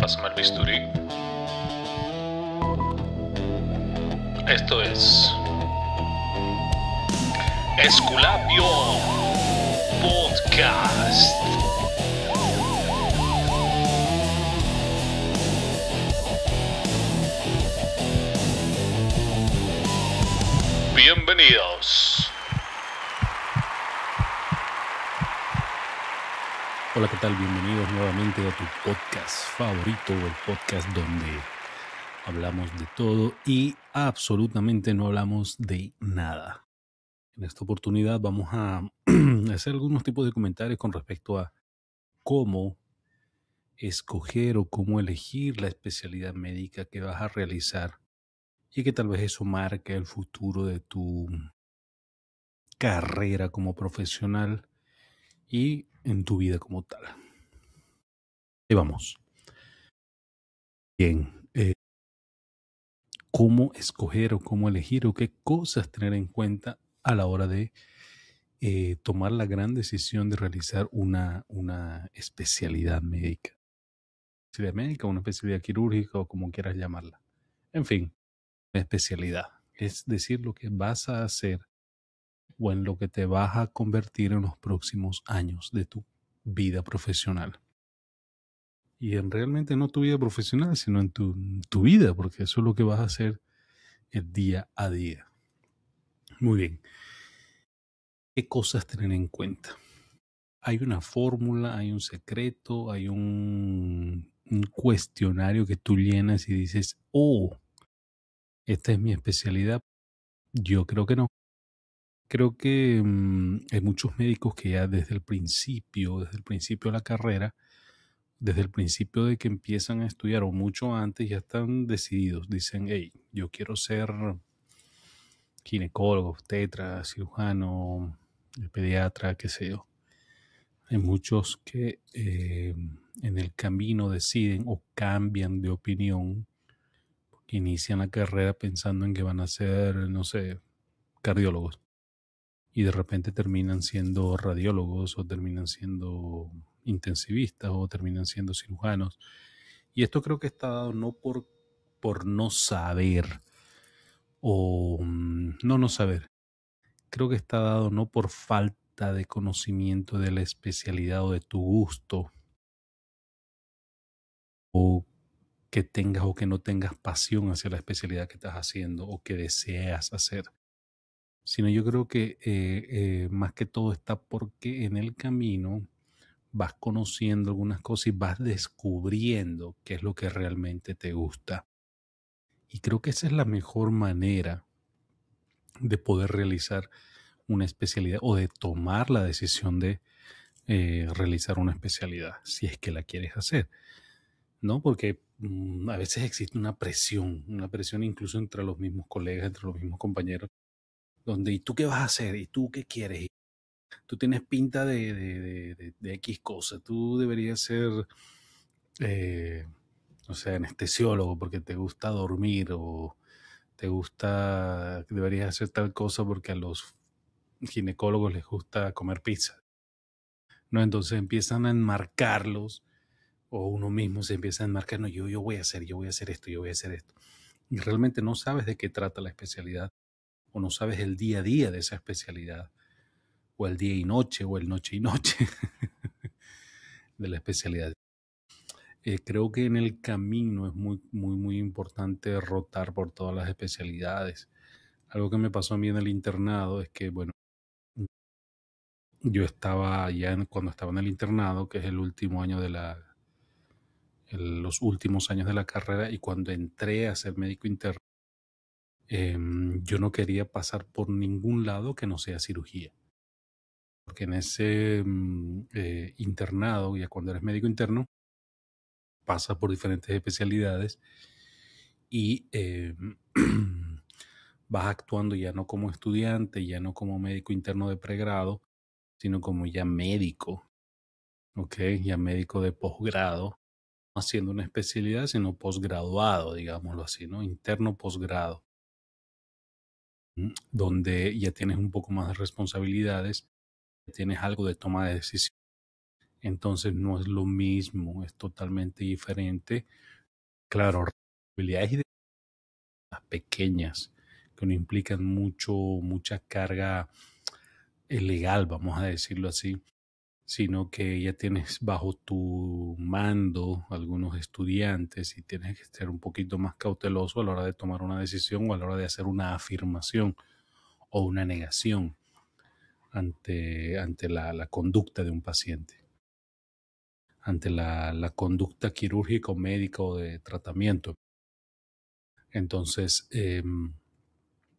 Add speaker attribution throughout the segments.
Speaker 1: Pásame el bisturí. Esto es Esculapio Podcast. Bienvenidos.
Speaker 2: Hola, ¿qué tal? Bienvenidos nuevamente a tu podcast favorito, el podcast donde hablamos de todo y absolutamente no hablamos de nada. En esta oportunidad vamos a hacer algunos tipos de comentarios con respecto a cómo escoger o cómo elegir la especialidad médica que vas a realizar y que tal vez eso marque el futuro de tu carrera como profesional y en tu vida como tal. Y vamos. Bien, cómo escoger o cómo elegir o qué cosas tener en cuenta a la hora de tomar la gran decisión de realizar una especialidad médica. Especialidad médica, una especialidad quirúrgica o como quieras llamarla. En fin, una especialidad. Es decir, lo que vas a hacer o en lo que te vas a convertir en los próximos años de tu vida profesional. Y en realmente no tu vida profesional, sino en tu vida, porque eso es lo que vas a hacer el día a día. Muy bien. ¿Qué cosas tener en cuenta? Hay una fórmula, hay un secreto, hay un cuestionario que tú llenas y dices, oh, esta es mi especialidad. Yo creo que no. Creo que hay muchos médicos que ya desde el principio de la carrera, desde el principio de que empiezan a estudiar o mucho antes, ya están decididos. Dicen, hey, yo quiero ser ginecólogo, obstetra, cirujano, pediatra, qué sé yo. Hay muchos que en el camino deciden o cambian de opinión, que inician la carrera pensando en que van a ser, no sé, cardiólogos. Y de repente terminan siendo radiólogos o terminan siendo intensivistas o terminan siendo cirujanos. Y esto creo que está dado no por no saber o no saber. Creo que está dado no por falta de conocimiento de la especialidad o de tu gusto o que tengas o que no tengas pasión hacia la especialidad que estás haciendo o que deseas hacer, sino yo creo que más que todo está porque en el camino vas conociendo algunas cosas y vas descubriendo qué es lo que realmente te gusta. Y creo que esa es la mejor manera de poder realizar una especialidad o de tomar la decisión de realizar una especialidad, si es que la quieres hacer, ¿no? Porque a veces existe una presión incluso entre los mismos colegas, entre los mismos compañeros, donde ¿y tú qué vas a hacer? ¿Y tú qué quieres? Tú tienes pinta de X cosa, tú deberías ser, no sé, anestesiólogo porque te gusta dormir o deberías hacer tal cosa porque a los ginecólogos les gusta comer pizza, ¿no? Entonces empiezan a enmarcarlos o uno mismo se empieza a enmarcar, no, yo voy a hacer esto, yo voy a hacer esto. Y realmente no sabes de qué trata la especialidad o no sabes el día a día de esa especialidad o el día y noche o el noche y noche de la especialidad. Creo que en el camino es muy importante rotar por todas las especialidades. Algo que me pasó a mí en el internado es que, bueno, yo estaba cuando estaba en el internado, que es el último año los últimos años de la carrera, y cuando entré a ser médico interno, yo no quería pasar por ningún lado que no sea cirugía. Porque en ese internado, ya cuando eres médico interno, pasas por diferentes especialidades y vas actuando ya no como estudiante, ya no como médico interno de pregrado, sino como ya médico, ¿ok? Ya médico de posgrado, no haciendo una especialidad, sino posgraduado, digámoslo así, ¿no? Interno posgrado, donde ya tienes un poco más de responsabilidades, tienes algo de toma de decisión. Entonces no es lo mismo, es totalmente diferente. Claro, responsabilidades pequeñas que no implican mucha carga legal, vamos a decirlo así, sino que ya tienes bajo tu mando algunos estudiantes y tienes que ser un poquito más cauteloso a la hora de tomar una decisión o a la hora de hacer una afirmación o una negación ante la conducta de un paciente, ante la conducta quirúrgica o médica o de tratamiento. Entonces,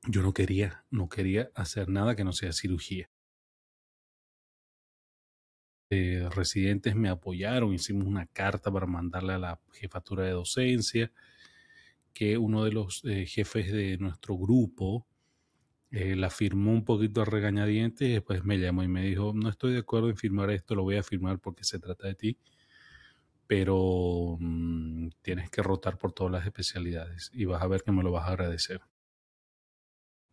Speaker 2: yo no quería hacer nada que no sea cirugía. Residentes me apoyaron, hicimos una carta para mandarle a la jefatura de docencia, que uno de los jefes de nuestro grupo la firmó un poquito a regañadientes y después me llamó y me dijo, no estoy de acuerdo en firmar esto, lo voy a firmar porque se trata de ti, pero tienes que rotar por todas las especialidades y vas a ver que me lo vas a agradecer.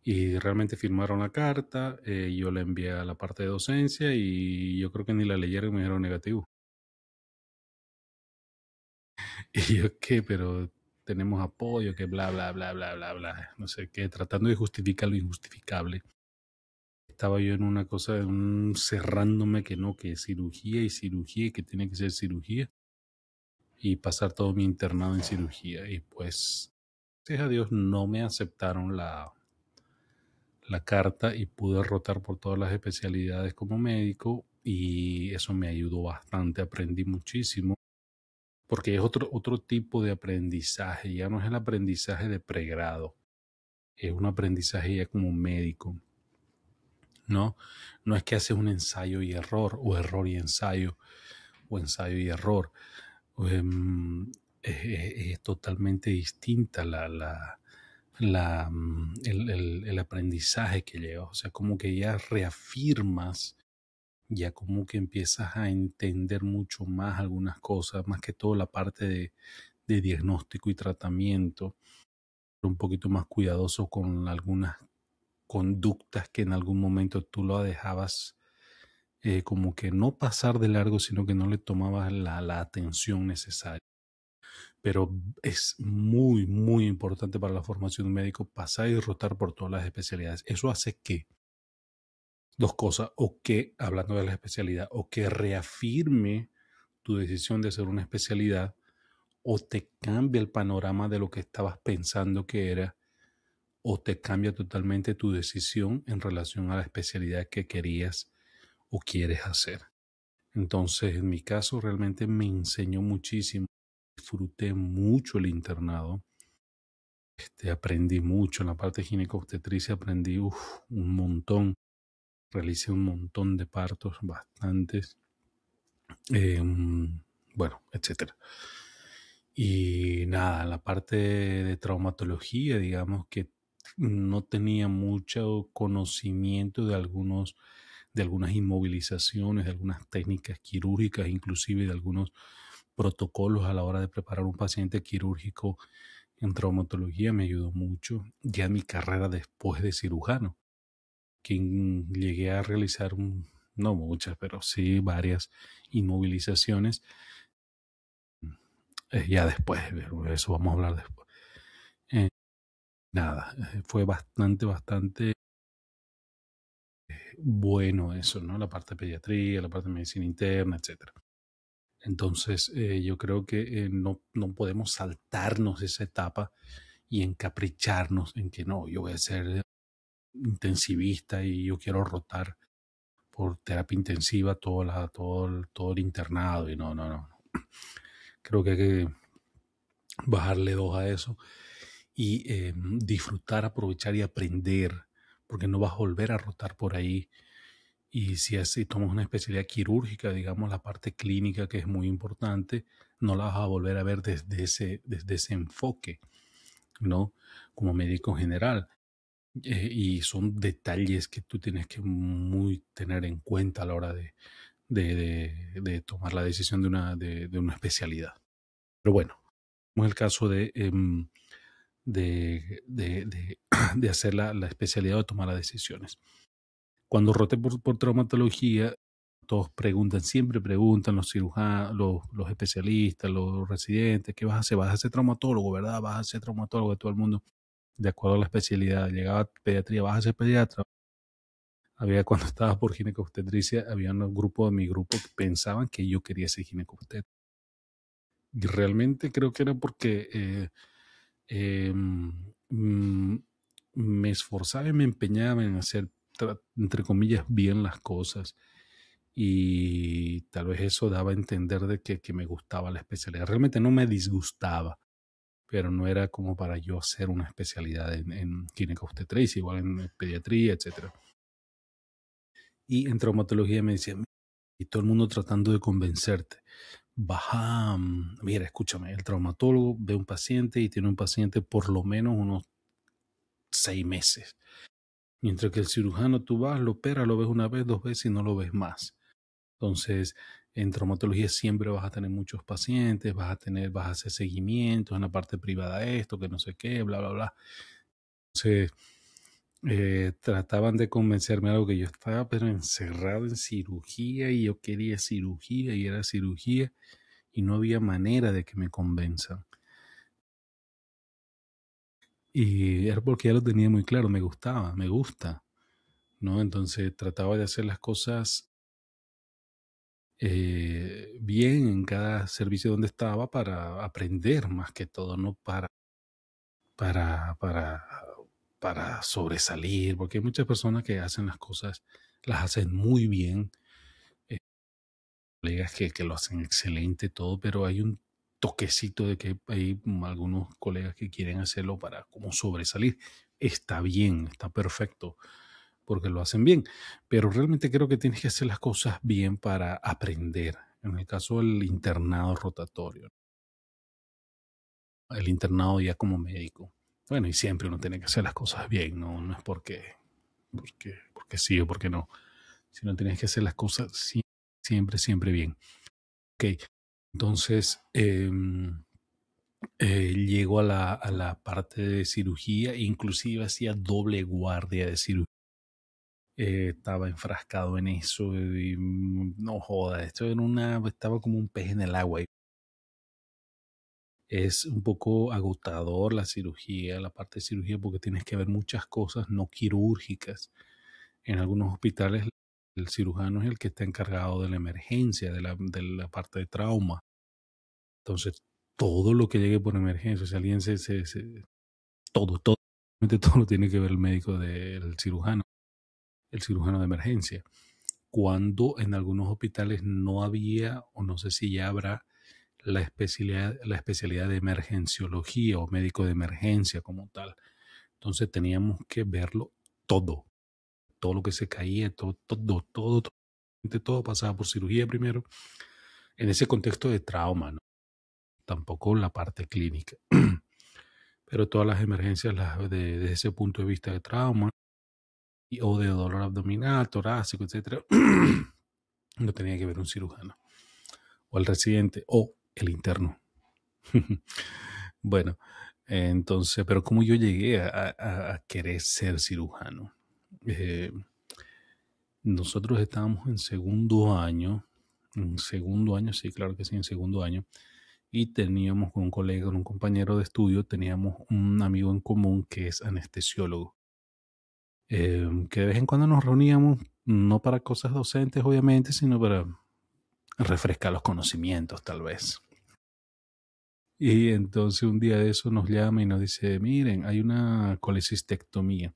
Speaker 2: Y realmente firmaron la carta, yo la envié a la parte de docencia y yo creo que ni la leyeron y me dijeron negativo. Y yo, ¿qué? Pero tenemos apoyo, que bla, bla, bla, bla, bla, bla, no sé qué, tratando de justificar lo injustificable. Estaba yo en una cosa, cerrándome que no, que cirugía y cirugía, y que tiene que ser cirugía, y pasar todo mi internado en cirugía. Y pues, gracias a Dios, no me aceptaron la carta y pude rotar por todas las especialidades como médico, y eso me ayudó bastante, aprendí muchísimo. Porque es otro tipo de aprendizaje, ya no es el aprendizaje de pregrado, es un aprendizaje ya como médico, ¿no? No es que haces un ensayo y error, o error y ensayo, o ensayo y error. Es totalmente distinta el aprendizaje que llevas. O sea, como que ya reafirmas, ya como que empiezas a entender mucho más algunas cosas, más que todo la parte de diagnóstico y tratamiento, un poquito más cuidadoso con algunas conductas que en algún momento tú lo dejabas como que no pasar de largo, sino que no le tomabas la atención necesaria. Pero es muy, muy importante para la formación de un médico pasar y rotar por todas las especialidades. Eso hace que dos cosas, o que, hablando de la especialidad, o que reafirme tu decisión de hacer una especialidad, o te cambia el panorama de lo que estabas pensando que era, o te cambia totalmente tu decisión en relación a la especialidad que querías o quieres hacer. Entonces, en mi caso, realmente me enseñó muchísimo. Disfruté mucho el internado. Aprendí mucho en la parte de ginecobstetricia, aprendí un montón. Realicé un montón de partos, bastantes. Bueno, etcétera. Y nada, la parte de traumatología, digamos que no tenía mucho conocimiento de algunas inmovilizaciones, de algunas técnicas quirúrgicas, inclusive de algunos protocolos a la hora de preparar un paciente quirúrgico en traumatología. Me ayudó mucho ya en mi carrera después de cirujano, que llegué a realizar, no muchas, pero sí varias inmovilizaciones. Ya después, eso vamos a hablar después. Eh, Nada, fue bastante bueno eso, ¿no? La parte de pediatría, la parte de medicina interna, etcétera. Entonces, yo creo que no podemos saltarnos esa etapa y encapricharnos en que no, yo voy a ser intensivista y yo quiero rotar por terapia intensiva todo el internado, y no. Creo que hay que bajarle dos a eso y disfrutar, aprovechar y aprender, porque no vas a volver a rotar por ahí. Y si así tomas una especialidad quirúrgica, digamos la parte clínica, que es muy importante, no la vas a volver a ver desde ese enfoque, ¿no? Como médico general. Y son detalles que tú tienes que tener en cuenta a la hora de tomar la decisión de una especialidad. Pero bueno, como es el caso de de hacer la especialidad o tomar las decisiones. Cuando roté por traumatología, todos preguntan, siempre preguntan los cirujanos, los especialistas, los residentes, ¿qué vas a hacer? Vas a ser traumatólogo, ¿verdad? Vas a ser traumatólogo, todo el mundo, de acuerdo a la especialidad. Llegaba pediatría, vas a ser pediatra. Había cuando estaba por ginecobstetricia, había un grupo de mi grupo que pensaban que yo quería ser ginecobstetra. Y realmente creo que era porque eh, mm, me esforzaba y me empeñaba en hacer, entre comillas, bien las cosas. Y tal vez eso daba a entender de que me gustaba la especialidad. Realmente no me disgustaba, pero no era como para yo hacer una especialidad en ginecobstetricia, igual en pediatría, etcétera. Y en traumatología me decían, y todo el mundo tratando de convencerte. Baja, mira, escúchame, el traumatólogo ve un paciente y tiene un paciente por lo menos unos 6 meses. Mientras que el cirujano tú vas, lo operas, lo ves una vez, 2 veces y no lo ves más. Entonces, en traumatología siempre vas a tener muchos pacientes, vas a hacer seguimientos en la parte privada esto, que no sé qué, bla, bla, bla. Entonces, trataban de convencerme de algo que yo estaba pero encerrado en cirugía y yo quería cirugía y era cirugía y no había manera de que me convenzan. Y era porque ya lo tenía muy claro, me gustaba, me gusta, ¿no? Entonces trataba de hacer las cosas bien en cada servicio donde estaba para aprender más que todo, no para, para, para sobresalir, porque hay muchas personas que hacen las cosas, las hacen muy bien, colegas que lo hacen excelente todo, pero hay un toquecito de que hay algunos colegas que quieren hacerlo para como sobresalir. Está bien, está perfecto, porque lo hacen bien, pero realmente creo que tienes que hacer las cosas bien para aprender. En el caso del internado rotatorio, el internado ya como médico. Bueno, y siempre uno tiene que hacer las cosas bien, no es porque sí o porque no, sino tienes que hacer las cosas siempre, siempre bien. Ok, entonces llego a la parte de cirugía, inclusive hacía doble guardia de cirugía. Estaba enfrascado en eso y no joda, estaba como un pez en el agua. Es un poco agotador la cirugía, la parte de cirugía, porque tienes que ver muchas cosas no quirúrgicas. En algunos hospitales el cirujano es el que está encargado de la emergencia, de la parte de trauma. Entonces, todo lo que llegue por emergencia, si alguien todo, realmente todo lo tiene que ver el médico del cirujano, el cirujano de emergencia. Cuando en algunos hospitales no había, o no sé si ya habrá, la especialidad de emergenciología o médico de emergencia como tal. Entonces teníamos que verlo todo, todo lo que se caía, todo pasaba por cirugía primero, en ese contexto de trauma, ¿no? Tampoco la parte clínica. Pero todas las emergencias desde ese punto de vista de trauma o de dolor abdominal, torácico, etcétera, no tenía que ver un cirujano o el residente o el interno. Bueno, entonces, pero como yo llegué a querer ser cirujano, nosotros estábamos en segundo año, sí, claro que sí, en segundo año, y teníamos con un colega, con un compañero de estudio, teníamos un amigo en común que es anestesiólogo, que de vez en cuando nos reuníamos, no para cosas docentes, obviamente, sino para refrescar los conocimientos, tal vez. Y entonces un día de eso nos llama y nos dice, miren, hay una colecistectomía.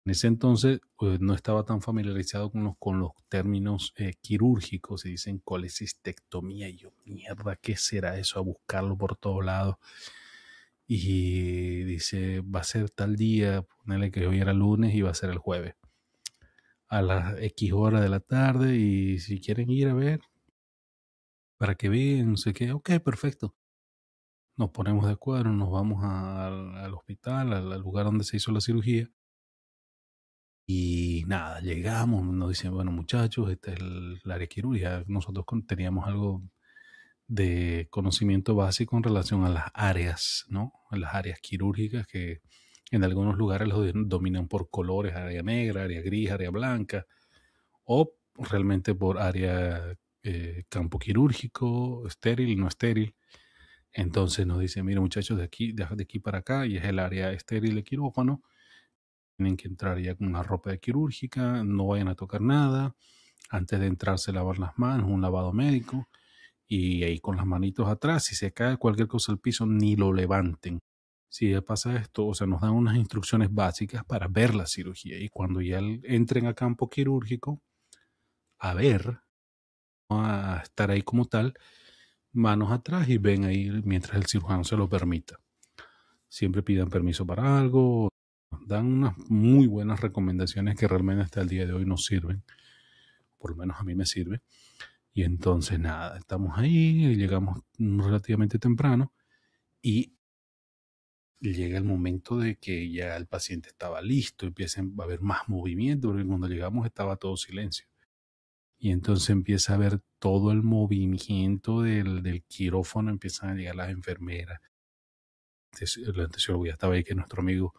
Speaker 2: En ese entonces pues, no estaba tan familiarizado con los términos quirúrgicos y dicen colecistectomía. Y yo, mierda, ¿qué será eso? A buscarlo por todos lados. Y dice, va a ser tal día, ponele que hoy era lunes y va a ser el jueves. A las X horas de la tarde y si quieren ir a ver, para que vean, no sé qué, ok, perfecto. Nos ponemos de acuerdo, nos vamos al hospital, al lugar donde se hizo la cirugía. Y nada, llegamos, nos dicen, bueno muchachos, este es el área quirúrgica. Nosotros teníamos algo de conocimiento básico en relación a las áreas, ¿no? A las áreas quirúrgicas que en algunos lugares los dominan por colores, área negra, área gris, área blanca, o realmente por área campo quirúrgico, estéril, no estéril. Entonces nos dice, mira muchachos, de aquí para acá, y es el área estéril de quirófano, tienen que entrar ya con una ropa de quirúrgica, no vayan a tocar nada, antes de entrar se lavar las manos, un lavado médico, y ahí con las manitos atrás, si se cae cualquier cosa al piso, ni lo levanten. Si pasa esto, o sea, nos dan unas instrucciones básicas para ver la cirugía, y cuando ya entren a campo quirúrgico, a ver, a estar ahí como tal, manos atrás y ven ahí mientras el cirujano se lo permita. Siempre pidan permiso para algo, dan unas muy buenas recomendaciones que realmente hasta el día de hoy nos sirven, por lo menos a mí me sirve. Y entonces nada, estamos ahí, llegamos relativamente temprano y llega el momento de que ya el paciente estaba listo, empieza a haber más movimiento, porque cuando llegamos estaba todo silencio. Y entonces empieza a ver todo el movimiento del quirófano, empiezan a llegar las enfermeras. El anestesiólogo ya estaba ahí, que es nuestro amigo.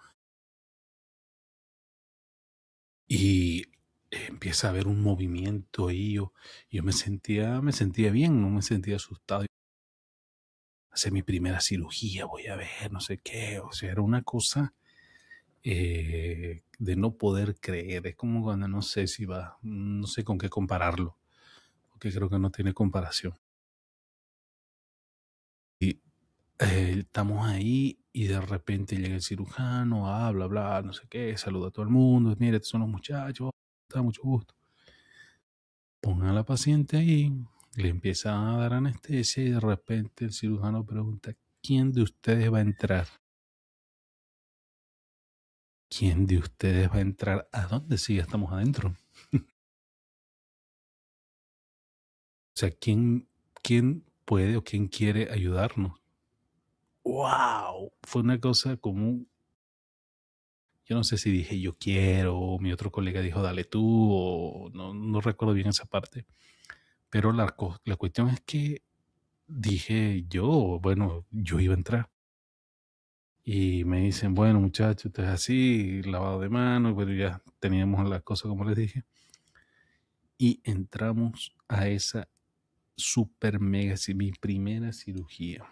Speaker 2: Y empieza a haber un movimiento ahí. Yo me sentía bien, no me sentía asustado. Hacer mi primera cirugía, voy a ver, no sé qué. O sea, era una cosa de no poder creer. Es como cuando no sé si va, no sé con qué compararlo, porque creo que no tiene comparación. Y estamos ahí y de repente llega el cirujano, habla, bla, no sé qué, saluda a todo el mundo, mire, estos son los muchachos, está mucho gusto. Ponga a la paciente ahí, le empieza a dar anestesia y de repente el cirujano pregunta, ¿quién de ustedes va a entrar? ¿Quién de ustedes va a entrar? ¿A dónde? Sí, ya estamos adentro. O sea, ¿quién puede o quién quiere ayudarnos? ¡Wow! Fue una cosa como, yo no sé si dije yo quiero, o mi otro colega dijo dale tú, o no recuerdo bien esa parte. Pero la cuestión es que dije bueno, yo iba a entrar. Y me dicen, bueno, muchachos, esto es así, lavado de manos, pero ya teníamos las cosas como les dije. Y entramos a esa super mega, mi primera cirugía.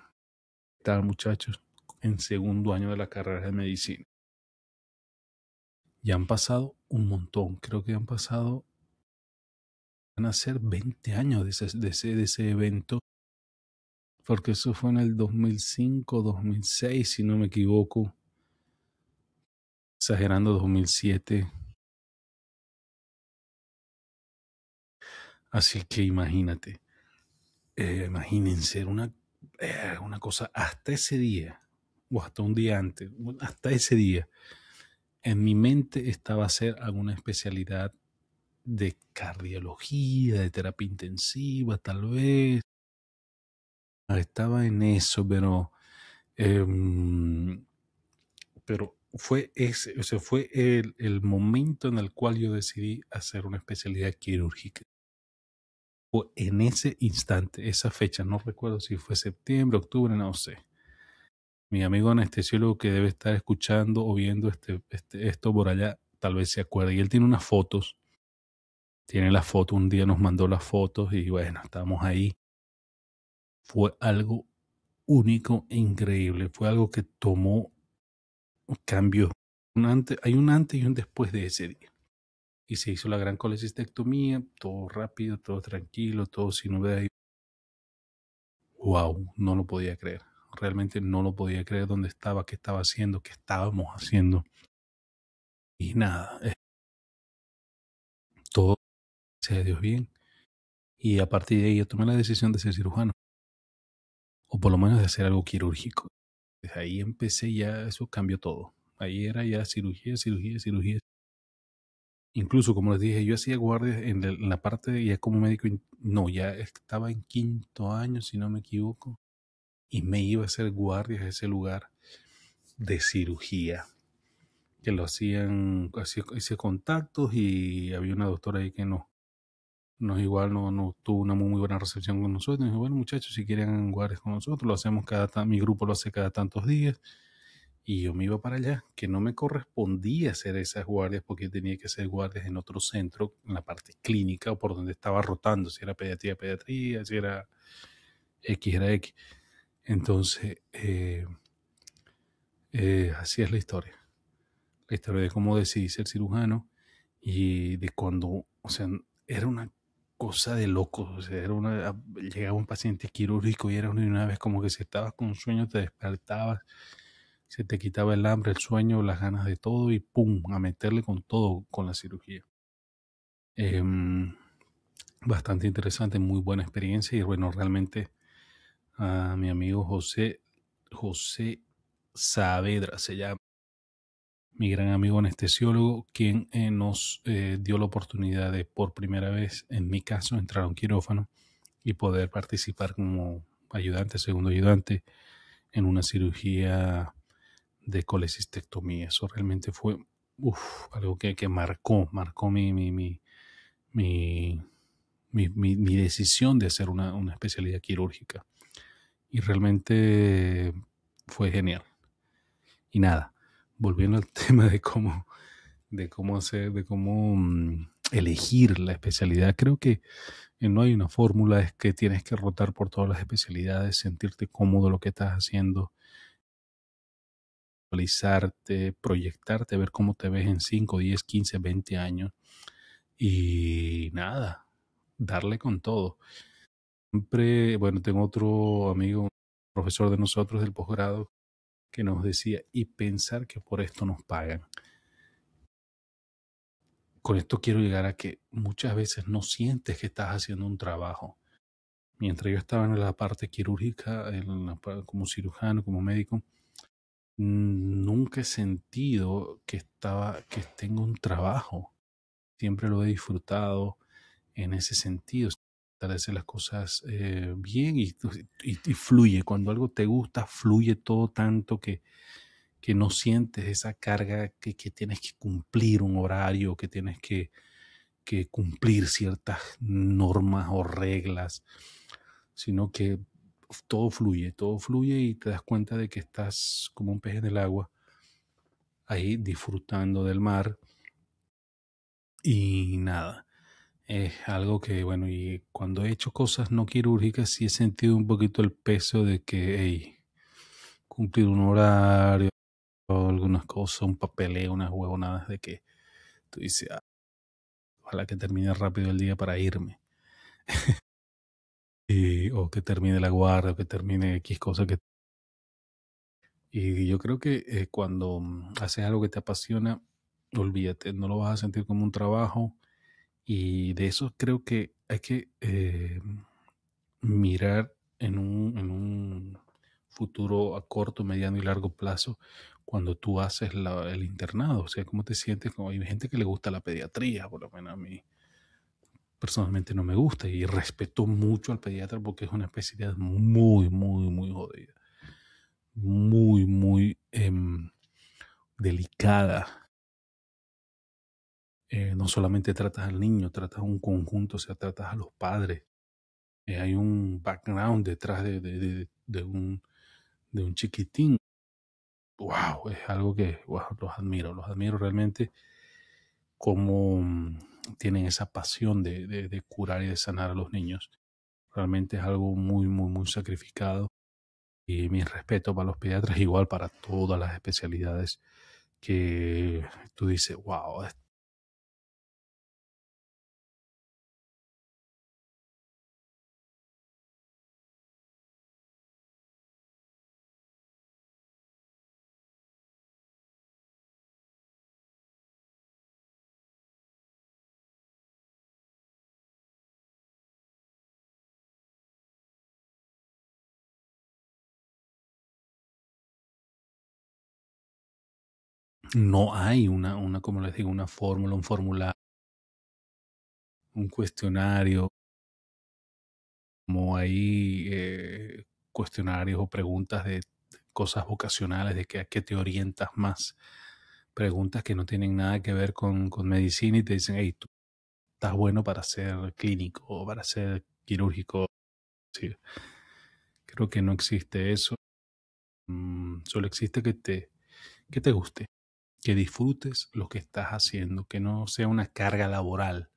Speaker 2: Tal, muchachos, en segundo año de la carrera de medicina. Ya han pasado un montón, creo que van a ser 20 años de ese evento, porque eso fue en el 2005, 2006, si no me equivoco, exagerando 2007. Así que imagínate, imagínense, era una cosa hasta ese día, o hasta un día antes, hasta ese día, en mi mente estaba hacer alguna especialidad de cardiología, de terapia intensiva, tal vez. Estaba en eso, pero fue ese, o sea, fue el momento en el cual yo decidí hacer una especialidad quirúrgica. Fue en ese instante, esa fecha, no recuerdo si fue septiembre, octubre, no sé. Mi amigo anestesiólogo que debe estar escuchando o viendo esto por allá, tal vez se acuerde. Y él tiene unas fotos, tiene la foto, un día nos mandó las fotos y bueno, estábamos ahí. Fue algo único e increíble, fue algo que tomó cambios. Hay un antes y un después de ese día. Y se hizo la gran colecistectomía, todo rápido, todo tranquilo, todo sin novedad. Wow, no lo podía creer. Realmente no lo podía creer dónde estaba, qué estaba haciendo, qué estábamos haciendo. Y nada, todo, gracias a Dios, bien. Y a partir de ahí yo tomé la decisión de ser cirujano, o por lo menos de hacer algo quirúrgico. Desde ahí empecé ya, eso cambió todo. Ahí era ya cirugía, cirugía, cirugía. Incluso, como les dije, yo hacía guardias en la parte de ya como médico, no, ya estaba en quinto año, si no me equivoco, y me iba a hacer guardias a ese lugar de cirugía, que lo hacían, hacía contactos y había una doctora ahí que nos igual no tuvo una muy buena recepción con nosotros. Y dijo, bueno, muchachos, si quieren guardias con nosotros, lo hacemos mi grupo lo hace cada tantos días. y yo me iba para allá, que no me correspondía hacer esas guardias porque yo tenía que hacer guardias en otro centro, en la parte clínica o por donde estaba rotando, si era pediatría, pediatría, si era X, era X. Entonces, así es la historia de cómo decidí ser cirujano y de cuando, o sea, era una cosa de loco, o sea, llegaba un paciente quirúrgico y era una vez como que si estabas con un sueño te despertabas, se te quitaba el hambre, el sueño, las ganas de todo y pum, a meterle con todo con la cirugía. Bastante interesante, muy buena experiencia y bueno, realmente a mi amigo José Saavedra se llama, mi gran amigo anestesiólogo, quien nos dio la oportunidad de por primera vez, en mi caso, entrar a un quirófano y poder participar como ayudante, segundo ayudante, en una cirugía de colecistectomía. Eso realmente fue algo que marcó mi decisión de hacer una especialidad quirúrgica. Y realmente fue genial. Y nada, volviendo al tema de cómo elegir la especialidad, creo que no hay una fórmula, es que tienes que rotar por todas las especialidades, sentirte cómodo lo que estás haciendo, realizarte, proyectarte, ver cómo te ves en 5, 10, 15, 20 años y nada, darle con todo. Siempre, bueno, tengo otro amigo, profesor de nosotros del posgrado, que nos decía, y pensar que por esto nos pagan. Con esto quiero llegar a que muchas veces no sientes que estás haciendo un trabajo. Mientras yo estaba en la parte quirúrgica, como cirujano, como médico, nunca he sentido que tengo un trabajo. Siempre lo he disfrutado en ese sentido, tratar de hacer las cosas bien y fluye. Cuando algo te gusta, fluye todo tanto que no sientes esa carga que tienes que cumplir un horario, que tienes que cumplir ciertas normas o reglas, sino que todo fluye y te das cuenta de que estás como un pez en el agua, ahí disfrutando del mar y nada. Es algo que, bueno, y cuando he hecho cosas no quirúrgicas, sí he sentido un poquito el peso de que, hey, cumplir un horario, algunas cosas, un papeleo, unas huevonadas de que tú dices, ojalá que termine rápido el día para irme. O que termine la guardia, o que termine X cosa que... Y yo creo que cuando haces algo que te apasiona, olvídate, no lo vas a sentir como un trabajo. Y de eso creo que hay que mirar en un futuro a corto, mediano y largo plazo cuando tú haces el internado. O sea, cómo te sientes. Como hay gente que le gusta la pediatría, por lo menos a mí personalmente no me gusta y respeto mucho al pediatra porque es una especialidad muy, muy, muy jodida. Muy, muy delicada. No solamente tratas al niño, tratas a un conjunto, o sea, tratas a los padres. Hay un background detrás de un chiquitín. Wow, es algo que wow, los admiro realmente cómo tienen esa pasión de curar y de sanar a los niños. Realmente es algo muy, muy, muy sacrificado. Y mi respeto para los pediatras, igual para todas las especialidades que tú dices, wow. No hay como les digo, una fórmula, un formulario, un cuestionario, como hay cuestionarios o preguntas de cosas vocacionales, de que a qué te orientas más. Preguntas que no tienen nada que ver con medicina y te dicen, hey, tú estás bueno para ser clínico o para ser quirúrgico. Sí, creo que no existe eso. Solo existe que que te guste, que disfrutes lo que estás haciendo, que no sea una carga laboral.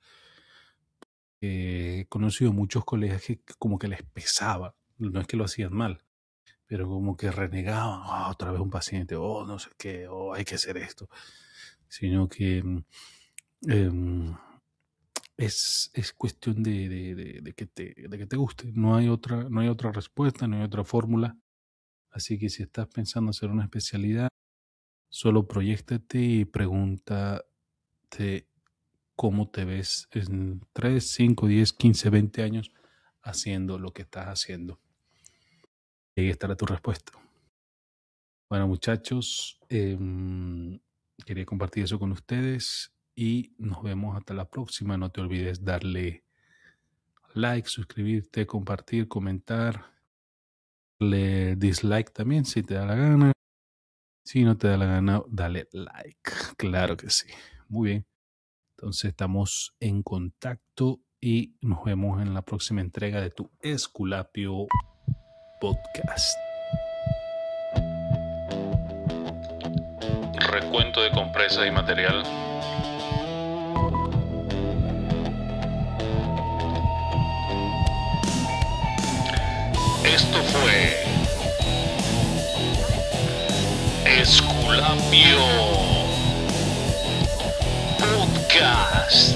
Speaker 2: He conocido muchos colegas que como que les pesaba, no es que lo hacían mal, pero como que renegaban, otra vez un paciente, no sé qué, hay que hacer esto, sino que es cuestión de que te guste, no hay otra respuesta, no hay otra fórmula. Así que si estás pensando hacer una especialidad, solo proyéctate y pregúntate cómo te ves en 3, 5, 10, 15, 20 años haciendo lo que estás haciendo. Y ahí estará tu respuesta. Bueno, muchachos, quería compartir eso con ustedes y nos vemos hasta la próxima. No te olvides darle like, suscribirte, compartir, comentar, darle dislike también si te da la gana. Si no te da la gana, dale like. Claro que sí. Muy bien. Entonces estamos en contacto y nos vemos en la próxima entrega de tu Esculapio Podcast.
Speaker 1: Recuento de compresas y material. Esto fue Esculapio Podcast.